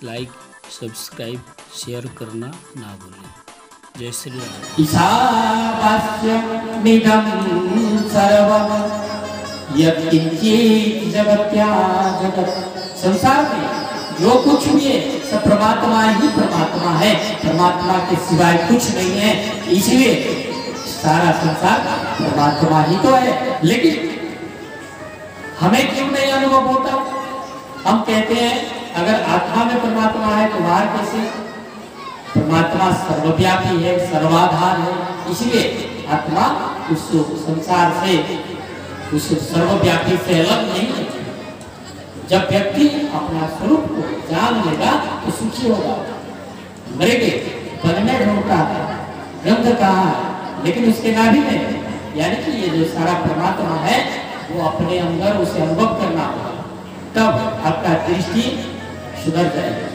Like, subscribe, share करना ना भूलें। जय श्री राम। ईशावास्यमिदं सर्वं यत्किंचित् जगत्यां। संसार में जो कुछ भी है सब परमात्मा ही परमात्मा है, परमात्मा के सिवाय कुछ नहीं है। इसलिए सारा संसार परमात्मा ही तो है। लेकिन हमें क्यों नहीं अनुभव होता? हम कहते हैं अगर आत्मा में परमात्मा है तो बाहर कैसे? परमात्मा सर्वव्यापी है, सर्वाधार है, इसलिए आत्मा उस संसार से, उस सर्वव्यापी से अलग नहीं है। जब व्यक्ति अपना स्वरूप को जान लेगा तो सुखी होगा। मृग वन में ढूंढता है गंध कहाँ है, लेकिन उसके नाभि में, यानी कि ये जो सारा परमात्मा है वो अपने अंदर उसे अनुभव करना होगा, तब आपका दृष्टि सुधर जाएगी,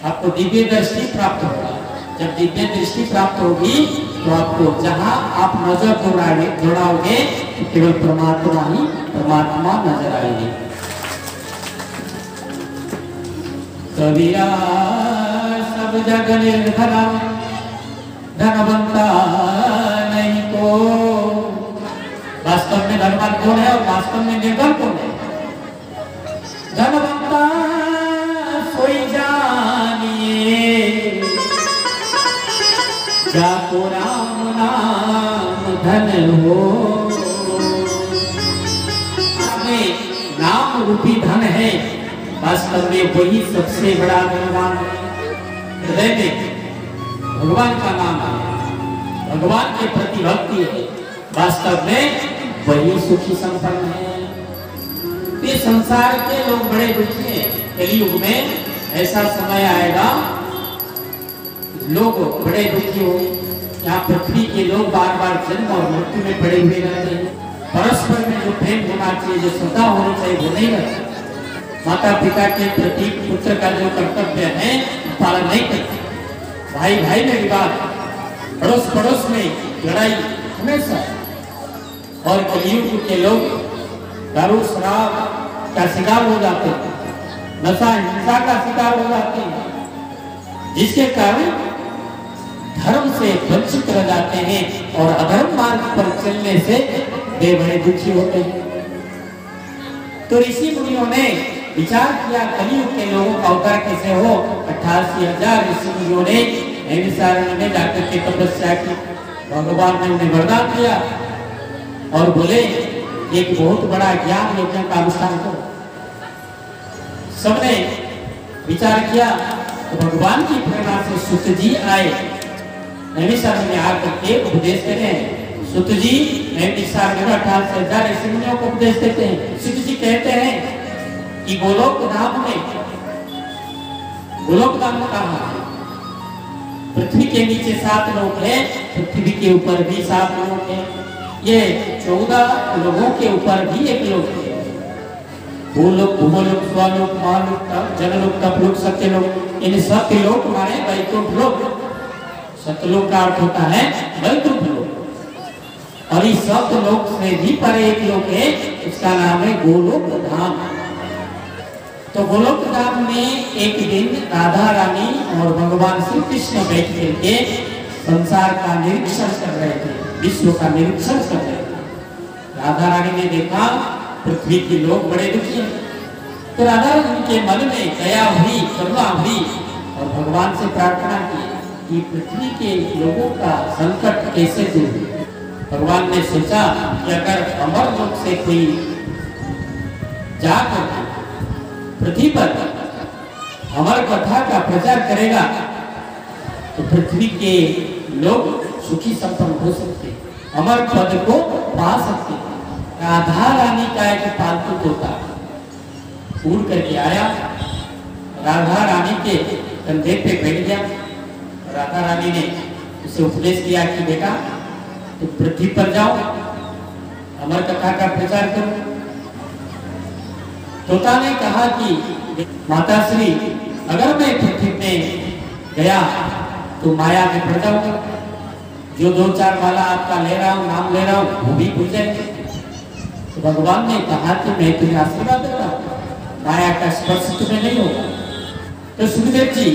आपको दिव्य दृष्टि प्राप्त होगा। जब दिव्य दृष्टि प्राप्त होगी तो आपको जहां आप नजर दौड़ाओगे तो केवल परमात्मा ही परमात्मा नजर आएगी। कबीरा सब जग निर्धना, धनवंता नहीं को। वास्तव में धनवान कौन है और वास्तव में निर्धन कौन है? धनवंता सोई जानिए, जाको राम नाम धन हो। हमें नाम रूपी धन है, वास्तव में वही सबसे बड़ा धनवान है। हृदय में भगवान का नाम है, भगवान के प्रति भक्ति है, वास्तव में वही सुखी संपन्न है। ये संसार के लोग बड़े दुखी हैं। कलियुग में ऐसा समय आएगा लोग बड़े दुखी होंगे। यहाँ पृथ्वी के लोग बार बार जन्म और मृत्यु में पड़े हुए रहते हैं। परस्पर में जो प्रेम होना चाहिए, जो श्रद्धा होनी चाहिए, वो नहीं रहता। माता पिता के प्रति पुत्र का जो कर्तव्य है पालन नहीं करते। भाई भाई में विवाद, पड़ोस पड़ोस में लड़ाई हमेशा। और कलियुग के लोग दारू शराब का शिकार हो जाते हैं, नशा हिंसा का शिकार हो जाते हैं, जिसके कारण धर्म से वंचित रह जाते हैं और अधर्म मार्ग पर चलने से वे बड़े दुखी होते हैं। तो ऋषि मुनियों ने विचार किया कलियुग के लोगों का उद्धार कैसे हो। 88,000 ऋषि मुनियों ने नैमिषारण्य में जाकर के तपस्या की। भगवान ने उन्हें वरदान दिया और बोले एक बहुत बड़ा ज्ञान यज्ञ का अनुष्ठान करो। सबने विचार किया तो भगवान की प्रेरणा से सुत जी आए, नैमिषारण्य में आकर के उपदेश देते हैं। सुत जी नैमिषारण्य में 88,000 ऋषि मुनियों को उपदेश देते हैं। सुत जी कहते हैं कि गोलोक धाम में कहा पृथ्वी के नीचे 7 लोक हैं, पृथ्वी के ऊपर भी 7 लोक हैं। ये 14 लोगों के ऊपर भी एक लोक है। भूलोक, भूलोक, स्वलोक, महालोक, जनलोक, तपलोक, सत्यलोक। इन 7 लोक माने वैकुंठ लोक। सत्यलोक का अर्थ होता है वैकुंठ लोक। और इस 7 लोक से भी परे एक लोक है, उसका नाम है गोलोक धाम। तो गोलोक धाम में एक दिन राधा रानी और भगवान श्री कृष्ण बैठ करके संसार का निरीक्षण कर रहे थे, विश्व का निरीक्षण कर रहे थे। राधा रानी ने देखा पृथ्वी के लोग बड़े दुखी हैं। तो राधा रानी के मन में दया हुई, करुणा हुई और भगवान से प्रार्थना की कि पृथ्वी के लोगों का संकट कैसे दूर। भगवान ने सोचा कि अगर अमर लोक से कोई जाकर पृथ्वी पर अमर कथा का प्रचार करेगा तो पृथ्वी के लोग सुखी संपन्न हो सकते, अमर पद को पा सकते। राधा रानी का एक पालतू तोता उड़ करके आया, राधा रानी के कंधे पे बैठ गया। राधा रानी ने उसे उपदेश दिया कि बेटा तुम पृथ्वी पर जाओ, अमर कथा का प्रचार करो। तोता ने कहा कि माता श्री अगर मैं पृथ्वी में गया तो माया में पड़ जाऊंगा, जो 2-4 माला आपका ले रहा हूँ, नाम ले रहा हूँ, वो भी भूल जाएंगे। तो भगवान ने कहा कि मैं तुम्हें आशीर्वाद देता हूँ, माया का स्पर्श तुम्हें नहीं होगा। तो सुखदेव जी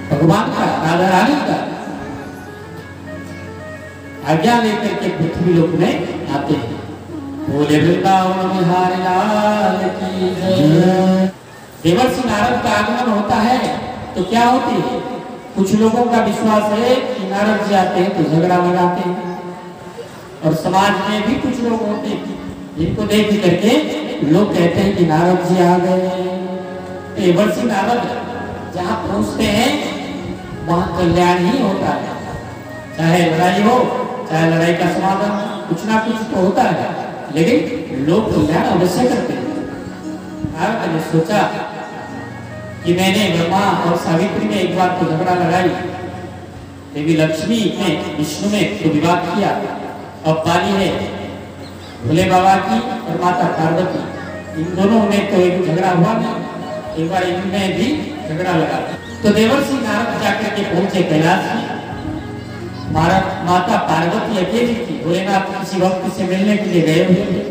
भगवान का, राधा रानी का आज्ञा लेकर के पृथ्वी लोक में आते हैं। बोले वृंदावन बिहारी लाल की जय। देवर्षि नारद का आगमन होता है तो क्या होती है? कुछ लोगों का विश्वास है कि नारद जी आते हैं तो झगड़ा लगाते हैं, और समाज में भी कुछ लोग होते हैं जिनको देख करके लोग कहते हैं कि नारद जी आ गए। देवर्षि नारद जहाँ पहुँचते हैं वहाँ कल्याण ही होता है, चाहे लड़ाई हो चाहे लड़ाई का समाधान, कुछ ना कुछ तो होता है, लेकिन लोग कल्याण अवश्य करते हैं। नारद ने सोचा कि मैंने ब्रह्मा और सावित्री में एक बार तो झगड़ा लगाई, देवी लक्ष्मी ने विष्णु में तो विवाद किया, अब पाली है भोले बाबा की और माता पार्वती, इन दोनों में तो एक झगड़ा हुआ नहीं, एक बार इनमें भी झगड़ा लगा। तो देवर्षि नारद जाकर के पहुंचे कैलाश में। माता पार्वती अकेली थी, भोलेनाथ किसी भक्त से मिलने के लिए गए हुए थे।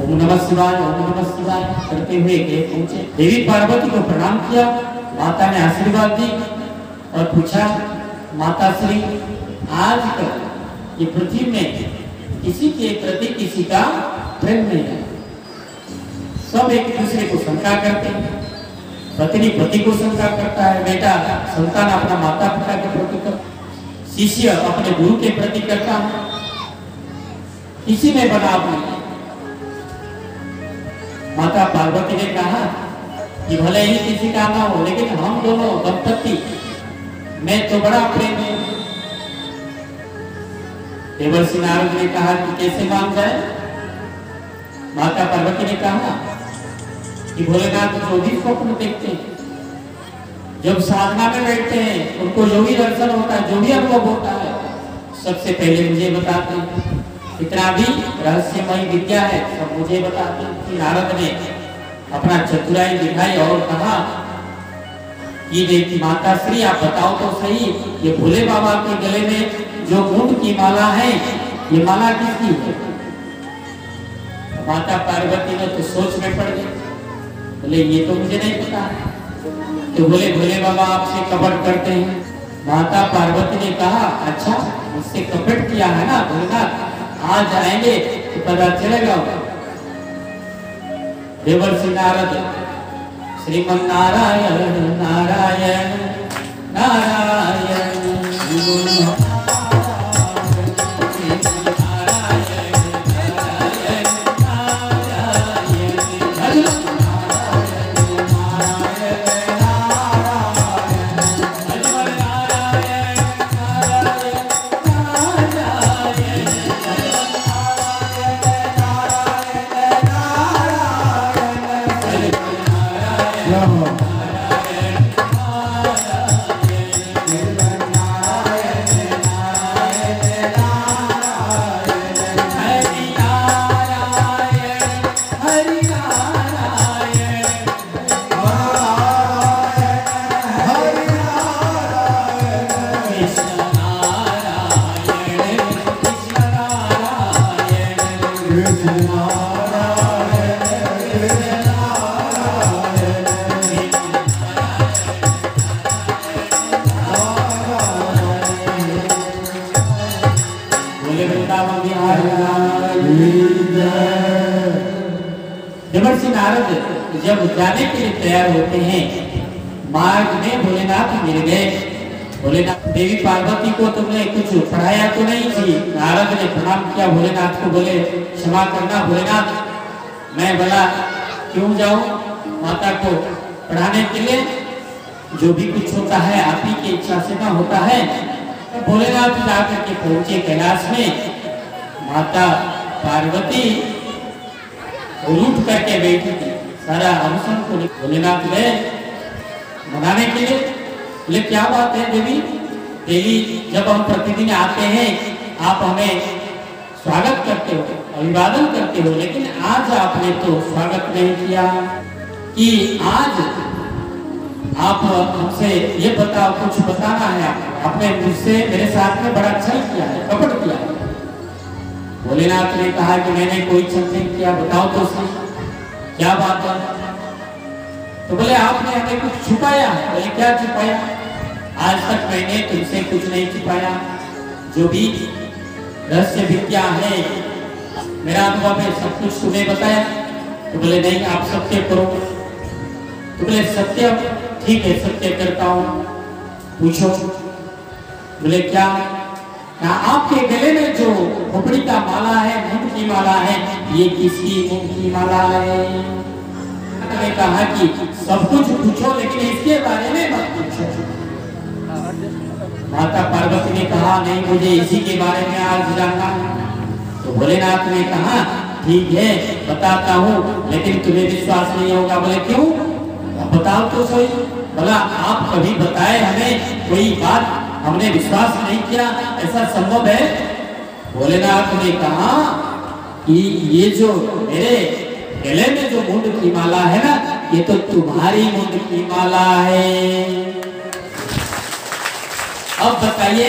ओम नमः शिवाय ओम नमः शिवाय करते हुए गए पहुंचे। देवी पार्वती को प्रणाम किया, माता ने आशीर्वाद दी और पूछा, माता श्री आजकल ये पृथ्वी में किसी के प्रति किसी का प्रेम नहीं है, सब एक दूसरे को शंका करते हैं, पत्नी पति को शंका करता है, बेटा संतान अपना माता पिता के प्रति करता, शिष्य अपने गुरु के प्रति करता है, किसी में बदलाव नहीं। माता पार्वती ने कहा कि भले ही किसी का ना हो, लेकिन हम दोनों दंपति में तो बड़ा प्रेम है। देवर्षि नारद ने कहा कि कैसे मान जाए? माता पार्वती ने कहा कि भोलेनाथ जो भी स्वप्न देखते हैं, जब साधना में बैठते हैं, उनको जो भी दर्शन होता है, जो भी अनुभव होता है, सबसे पहले मुझे बताते हैं। इतना भी रहस्यमय विद्या है, सब मुझे बताते हैं। कि नारद ने अपना चतुराई दिखाई और कहा कि देखिए माता श्री आप बताओ तो सही, ये भोले बाबा के गले में जो मुंड की माला है, ये माला किसकी है? माता पार्वती ने तो सोच में पड़ गई, बोले ये तो मुझे नहीं पता। तो बोले भोले बाबा आपसे कपट करते हैं। माता पार्वती ने कहा अच्छा मुझसे कपट किया है ना भोलेनाथ, आज आएंगे तो पता चलेगा। देवर्षि नारद श्रीमन नारायण नारायण नारायण देवर्षि नारद जब जाने के लिए तैयार होते हैं, मार्ग में भोलेनाथ मिल गए। भोलेनाथ देवी पार्वती को तुमने कुछ पढ़ाया तो नहीं थी? नारद ने प्रणाम किया भोलेनाथ को, बोले क्षमा करना भोलेनाथ, मैं बोला क्यों जाऊं माता को पढ़ाने के लिए, जो भी कुछ होता है आप ही की इच्छा से ना होता है। तो भोलेनाथ जाकर के पहुंचे कैलाश में। माता पार्वती उठ करके बैठी थी, सारा अवसर को भोलेनाथ गए मनाने के लिए। बोले क्या बात है देवी, देवी जब हम प्रतिदिन आते हैं आप हमें स्वागत करते हो, अभिवादन करते हो, लेकिन आज आपने तो स्वागत नहीं किया। कि आज आप हमसे ये बताओ, कुछ बताना है आपने मुझसे मेरे साथ में बड़ा छल किया है, कपट किया है। भोलेनाथ ने कहा कि मैंने कोई छल नहीं किया, बताओ तो सही क्या बात है। तो बोले आपने हमें कुछ छुपाया? बोले क्या छुपाया? आज तक मैंने तुमसे कुछ नहीं छुपाया, जो भी रहस्य विद्या है मेरा अनुभव है सब कुछ तुम्हें बताया। तो बोले नहीं, आप सत्य करो। तो बोले सत्य, ठीक है सत्य करता हूँ, पूछो। बोले क्या? ना आपके गले में जो खोपड़ी का माला है, मुंड की माला है, ये किसकी मुंड की माला है? मैंने कहा कि सब कुछ पूछो लेकिन इसके बारे में मत पूछो। माता पार्वती ने कहा नहीं, मुझे इसी के बारे में आज जानना है। तो भोलेनाथ ने कहा ठीक है बताता हूँ, लेकिन तुम्हें विश्वास नहीं होगा। बोले क्यों? बताओ तो सही। बोला आप कभी बताए हमें कोई बात, हमने विश्वास नहीं किया, ऐसा संभव है? भोलेनाथ ने कहा कि ये जो मेरे गले में जो मुंड की माला है ना, ये तो तुम्हारी मुंड की माला है। अब बताइए,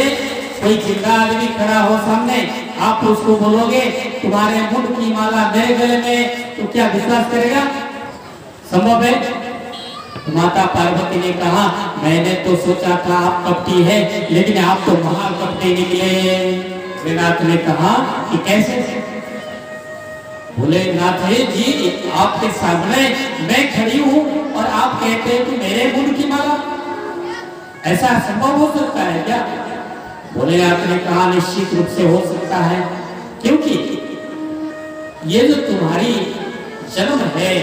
कोई जिंदा आदमी खड़ा हो सामने, आप उसको बोलोगे तुम्हारे मुंड की माला मेरे गले में, तो क्या विश्वास करेगा? संभव है? तो माता पार्वती ने कहा मैंने तो सोचा था आप कपटी है, लेकिन आप तो महाकपटी निकले। भोलेनाथ ने कहा कि कैसे? भोलेनाथ जी आपके सामने मैं खड़ी हूँ और आप कहते हैं कि मेरे मुंड की माला, ऐसा संभव हो सकता है क्या? भोलेनाथ ने कहा निश्चित रूप से हो सकता है, क्योंकि ये जो तुम्हारी जन्म है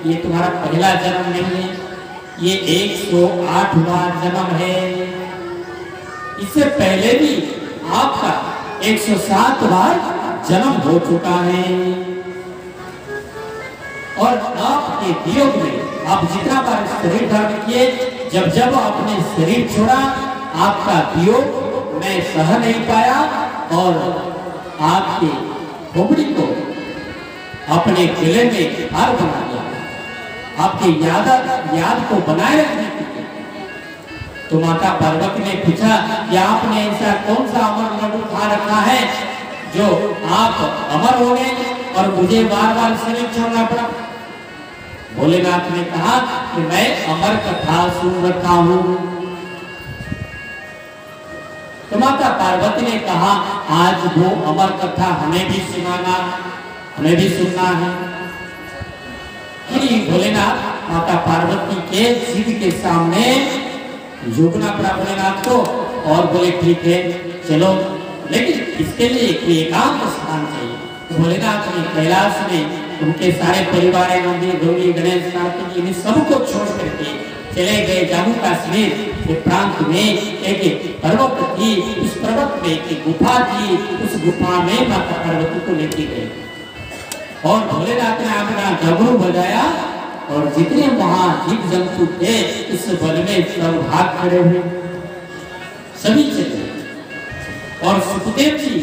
ये तुम्हारा पहला जन्म नहीं है, ये 108वां जन्म है। इससे पहले भी आपका 107 बार जन्म हो चुका है और आपके वियोग में आप जितना बार शरीर धारण किए, जब जब आपने शरीर छोड़ा आपका वियोग मैं सह नहीं पाया और आपके खोपड़ी को अपने गले में हार बना दिया, आपके याद को बनाए रखने के लिए। तो माता पार्वती ने पूछा कि आपने ऐसा कौन सा अमर लड्डू खा रखा है जो आप अमर हो गए और मुझे बार बार शरीर छोड़ना पड़ा? भोलेनाथ ने कहा कि मैं अमर कथा सुन रखा हूं। तो माता पार्वती ने कहा आज वो अमर कथा हमें भी सुनाना, हमें भी सुनना है। भोलेनाथ माता पार्वती के जिद के सामने झुकना पड़ा भोलेनाथ को और बोले ठीक है चलो, लेकिन इसके लिए कोई एकांत स्थान चाहिए। भोलेनाथ ने कैलाश में उनके सारे परिवार, मंदिर, गौरी, गणेश, कार्तिक इन सबको छोड़ करके चले गए जम्मू कश्मीर के प्रांत में। एक पर्वत थी, उस पर्वत में एक गुफा थी, उस गुफा में माता पार्वती को लेके गए और भोलेनाथ ने अपना डमरू बजाया और जितने वहां जीव जंतु थे उस वन में सब भाग खड़े हुए, सभी चले। और सुखदेव जी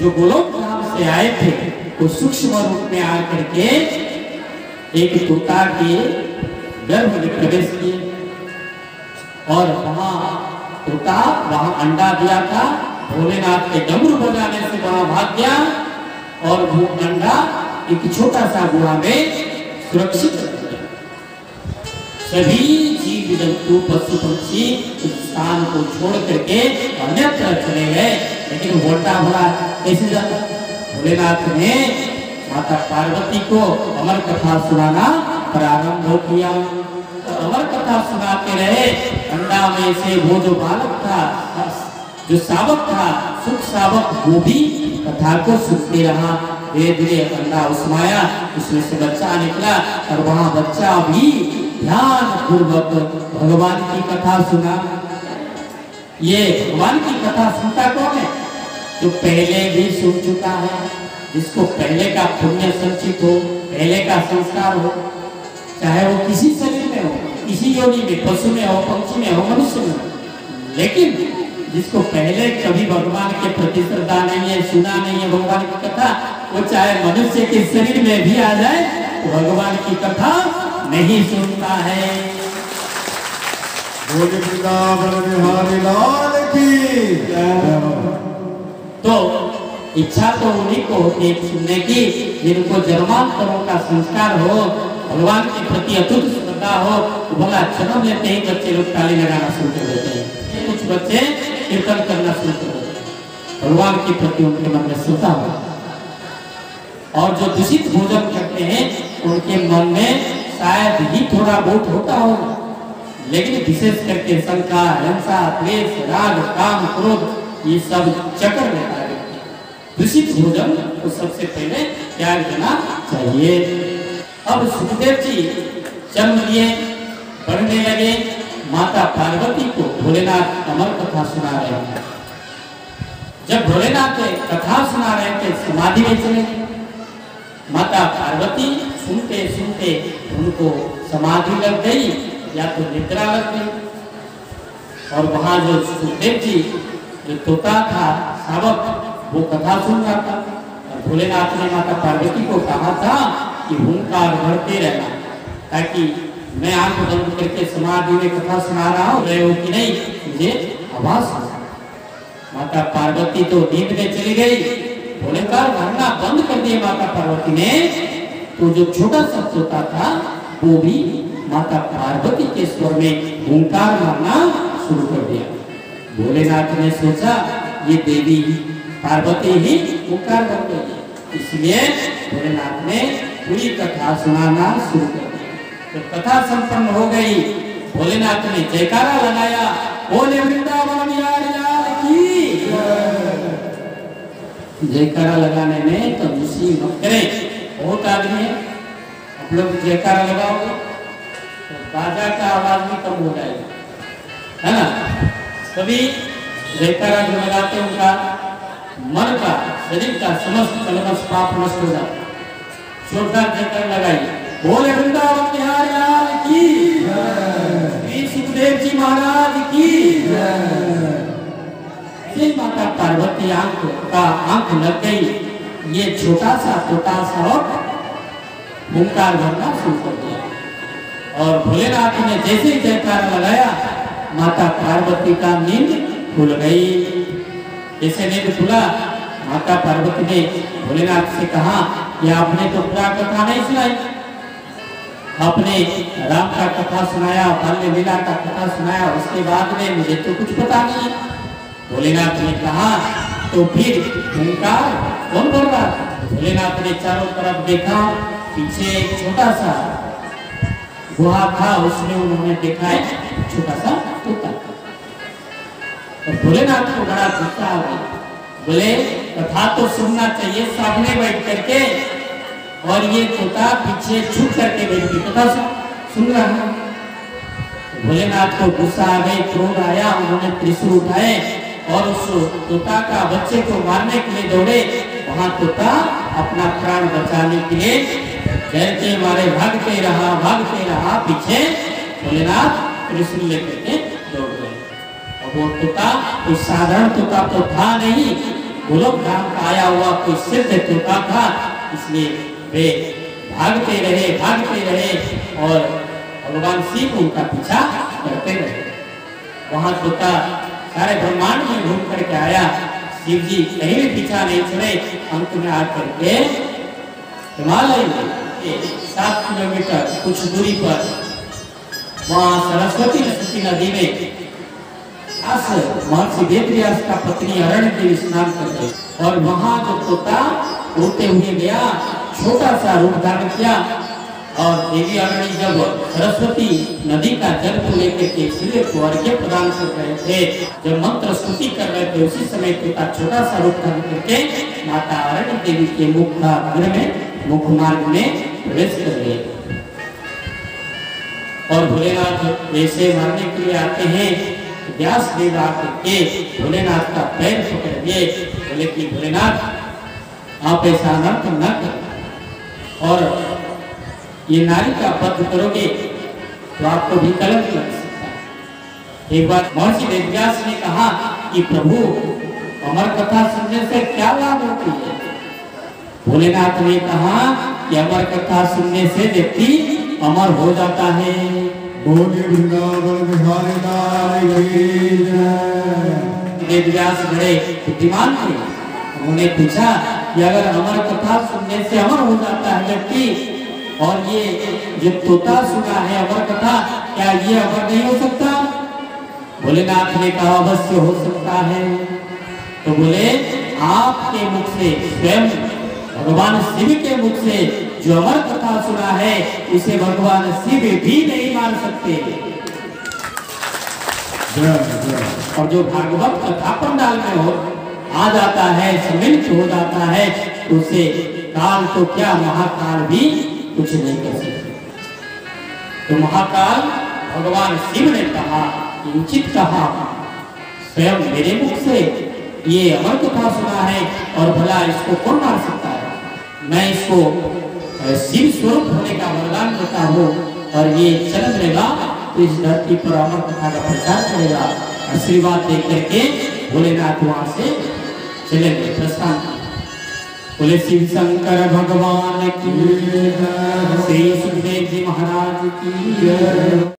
जो गोलोक धाम से आए थे वो सूक्ष्म रूप में आकर के एक तोता के गर्भ में प्रवेश किए और वहां तोता वहां अंडा दिया था। भोलेनाथ के डमरू बजाने से वहां भाग गया और वो अंडा एक छोटा सा गुहा में सुरक्षित रख दिया। सभी जीव जंतु पशु पक्षी उस स्थान को छोड़ करके अन्यत्र चले गए, लेकिन वोटा भरा कैसे जाता? भोलेनाथ ने माता पार्वती को अमर कथा सुनाना प्रारंभ किया। तो अमर कथा सुनाते रहे। अंडा में से वो जो बालक था, जो शावक था, सुख शावक, वो भी कथा को सुनते रहा। धीरे धीरे अंडा उस्माया, उसमें से बच्चा निकला और वहां बच्चा भी ध्यान पूर्वक भगवान की कथा सुना। ये भगवान की कथा सुनता कौन है? जो पहले भी सुन चुका है, जिसको पहले का पुण्य संचित हो, पहले का संस्कार हो, चाहे वो किसी शरीर में हो, किसी योनि में, पशु में हो, पक्षी में हो, मनुष्य में हो, लेकिन जिसको पहले कभी भगवान के प्रति श्रद्धा नहीं है, सुना नहीं है भगवान की कथा, वो चाहे मनुष्य के शरीर में भी आ जाए तो भगवान की कथा नहीं सुनता है। बोले वृंदावन बिहारी लाल की। तो इच्छा तो उन्हीं को होती है सुनने की जिनको जन्मांतरों का संस्कार हो, भगवान के प्रति अटूट श्रद्धा हो तो भला जन्म लेते ही बच्चे लोग ताली लगाना शुरू कर देते हैं, कुछ बच्चे कीर्तन करना शुरू कर देते हैं। भगवान के प्रति उनके मन में श्रद्धा हो। और जो दूषित भोजन करते हैं उनके मन में शायद ही थोड़ा बहुत होता हो, लेकिन विशेष करके शंका, हिंसा, द्वेष, राग, काम, क्रोध ये सब चक्र रहता है। दूषित भोजन को सबसे पहले त्याग देना चाहिए। अब सुखदेव जी जन्म लिए, पढ़ने लगे। माता पार्वती को भोलेनाथ अमर कथा सुना रहे थे। जब भोलेनाथ कथा सुना रहे थे समाधि में चले गए। माता पार्वती सुनते सुनते उनको समाधि लग गई या तो निद्रा लग गई। और वहां जो सुखदेव जी जो तोता था शावक वो कथा सुन रहा था। और भोलेनाथ ने माता पार्वती को कहा था कि हुंकार भरते रहना, ताकि मैं आंख बंद करके समाधि में कथा सुना रहा हूँ, रहे हो कि नहीं, मुझे आवाज सुना। माता पार्वती तो नींद में चली गई। भोलेनाथ भरना बंद कर दिए माता पार्वती ने। तो जो छोटा सा तोता था वो भी माता पार्वती के स्वर में हुंकार मारना शुरू कर दिया। भोलेनाथ ने सोचा ये देवी पार्वती ही हुंकार भर गई, इसलिए भोलेनाथ ने पूरी कथा सुनाना शुरू कर दिया। तो कथा संपन्न हो गई। भोलेनाथ ने जयकारा लगाया, बोले वृंदावन बिहारी लाल की। जयकारा लगाने में तो खुशी मत करें, बहुत आदमी है। आप लोग जयकारा लगाओगे तो बाजा का आवाज भी कम हो जाएगा, है ना। सभी जयकारा जो लगाते हैं उनका मन का, शरीर का समस्त कलमश पाप नष्ट हो जाता है। जोरदार जयकारा लगाइए, बोले वृंदावन बिहारी लाल की, श्री सुखदेव जी महाराज की। माता पार्वती आंख लग गई। ये छोटा सा तोता सा हुंकार भरना शुरू कर दिया। और भोलेनाथ ने जैसे ही जयकारा लगाया माता पार्वती का नींद खुल गई। जैसे नींद खुला, माता पार्वती ने भोलेनाथ से कहा कि आपने तो पूरा कथा नहीं सुनाई, आपने राम का कथा सुनाया, बाल्य लीला का कथा सुनाया, उसके बाद में मुझे तो कुछ पता नहीं। भोलेनाथ ने कहा तो फिर हुंकार कौन बोल रहा था? भोलेनाथ ने चारों तरफ देखा, पीछे एक छोटा सा गुहा था, उसमें उन्होंने देखा एक छोटा सा तोता। और भोलेनाथ को बड़ा गुस्सा आ गया। बोले कथा तो सुनना चाहिए सामने बैठ करके, और ये तोता पीछे छुप करके बैठ के कथा सुन रहा है। भोलेनाथ को गुस्सा आ गई, क्रोध आया, उन्होंने त्रिशूल उठाए और उस तोता का बच्चे को मारने के लिए दौड़े। वहां तोता अपना प्राण बचाने के लिए डर के मारे भागते रहा पीछे भोलेनाथ त्रिशूल लेकर के दौड़ गए। और वो तोता कोई साधारण तोता तो था नहीं, गोलोक धाम का आया हुआ कोई सिद्ध तोता था। इसलिए वे भागते रहे और भगवान शिव उनका पीछा करते रहे। वहां तोता सारे ब्रह्मांड में घूम करके आया। शिव जी कहीं भी पीछा नहीं छोड़े। अंत में आकर के हिमालय में 7 किलोमीटर कुछ दूरी पर वहाँ सरस्वती नदी में महर्षि वेदव्यास का पत्नी अरण्य देवी स्नान कर गई। और वहाँ जो तोता उड़ते हुए गया, छोटा सा रूप धारण किया। और देवी अरण्य जब सरस्वती नदी का जल को लेकर के सूर्य को अर्घ्य प्रदान कर रहे थे, जब मंत्र स्तुति कर रहे थे, उसी समय तोता छोटा सा रूप धारण करके माता अरण्य देवी के मुख मार्ग में प्रवेश कर गए। और भोलेनाथ जैसे मारने के लिए आते हैं, व्यास देव आकर के भोलेनाथ का पैर पकड़ दिए। बोले कि भोलेनाथ आप ऐसा अनर्थ न कर, और ये नारी का वध करोगे तो आपको भी कलंक लग सकता है। एक बार महर्षि वेदव्यास ने कहा कि प्रभु अमर कथा सुनने से क्या लाभ होती है? भोलेनाथ ने कहा कि अमर कथा सुनने से व्यक्ति अमर हो जाता है। बोले वृंदावन बिहारी लाल की जय। वेदव्यास बड़े बुद्धिमान थे। उन्होंने पूछा कि अगर अमर कथा सुनने से अमर हो जाता है व्यक्ति, और ये जो तोता सुना है अमर कथा, क्या ये अमर नहीं हो सकता? भोलेनाथ ने कहा अवश्य हो सकता है। तो बोले आपके मुख से, स्वयं भगवान शिव के मुख से जो अमर कथा सुना है उसे भगवान शिव भी नहीं मान सकते। और जो भागवत कथा पंडाल में हो आ जाता है, सम्मिलित हो जाता है, तो उसे काल तो क्या महाकाल भी कुछ नहीं कर सकते। तो महाकाल भगवान शिव ने कहा, उचित कहा, स्वयं मेरे मुख से ये अमर कथा सुना है और भला इसको कौन मार सकता है? मैं इसको शिव स्वरूप होने का वरदान देता हूँ और ये जन्म लेगा तो इस धरती पर अमर कथा का प्रचार करेगा। आशीर्वाद दे करके भोलेनाथ वहां से चले गए, प्रस्थान। बोले शिव शंकर भगवान की, श्री सुखदेव जी महाराज की।